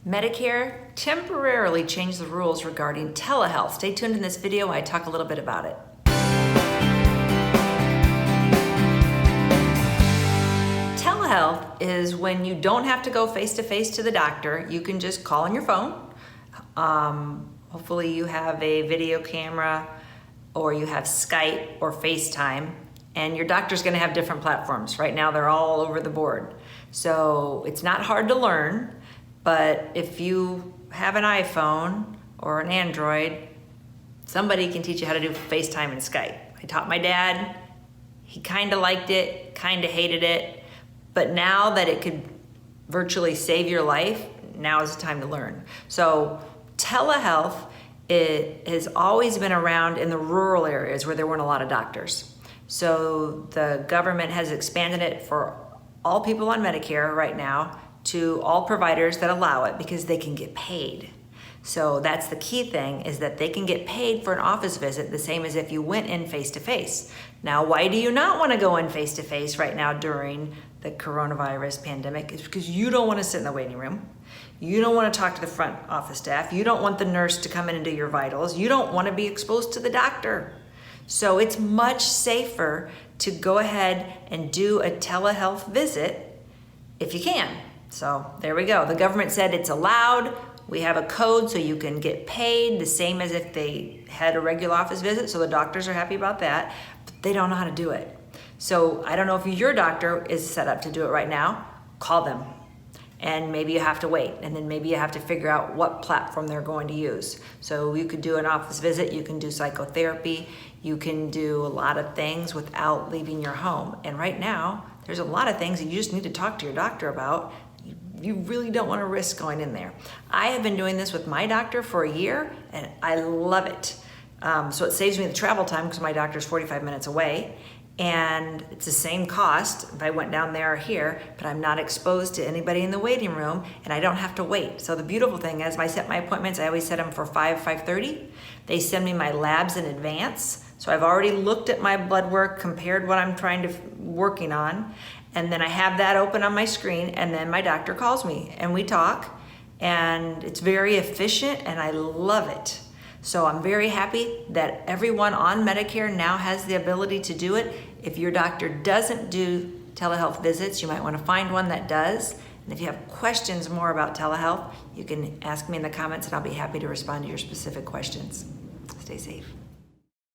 Medicare temporarily changed the rules regarding telehealth. Stay tuned in this video. I talk a little bit about it. Telehealth is when you don't have to go face-to-face to the doctor. You can just call on your phone. Hopefully you have a video camera or you have Skype or FaceTime, and your doctor's gonna have different platforms. Right now they're all over the board. So it's not hard to learn, but if you have an iPhone or an Android, somebody can teach you how to do FaceTime and Skype. I taught my dad. He kind of liked it, kind of hated it, but now that it could virtually save your life, now is the time to learn. So telehealth, it has always been around in the rural areas where there weren't a lot of doctors. So the government has expanded it for all people on Medicare right now to all providers that allow it because they can get paid. So that's the key thing, is that they can get paid for an office visit the same as if you went in face-to-face. Now, why do you not want to go in face-to-face right now during the coronavirus pandemic? It's because you don't want to sit in the waiting room. You don't want to talk to the front office staff. You don't want the nurse to come in and do your vitals. You don't want to be exposed to the doctor. So it's much safer to go ahead and do a telehealth visit if you can. So there we go. The government said it's allowed. We have a code so you can get paid the same as if they had a regular office visit. So the doctors are happy about that, but they don't know how to do it. So I don't know if your doctor is set up to do it right now. Call them. And maybe you have to wait, and then maybe you have to figure out what platform they're going to use. So you could do an office visit, you can do psychotherapy, you can do a lot of things without leaving your home. And right now, there's a lot of things that you just need to talk to your doctor about. You really don't want to risk going in there. I have been doing this with my doctor for a year, and I love it. So it saves me the travel time because my doctor's 45 minutes away. And it's the same cost if I went down there or here, but I'm not exposed to anybody in the waiting room, and I don't have to wait. So the beautiful thing is, I set my appointments, I always set them for 5:30. They send me my labs in advance. So I've already looked at my blood work, compared what I'm working on, and then I have that open on my screen, and then my doctor calls me and we talk, and it's very efficient and I love it. So I'm very happy that everyone on Medicare now has the ability to do it. If your doctor doesn't do telehealth visits, you might want to find one that does. And if you have questions more about telehealth, you can ask me in the comments and I'll be happy to respond to your specific questions. Stay safe.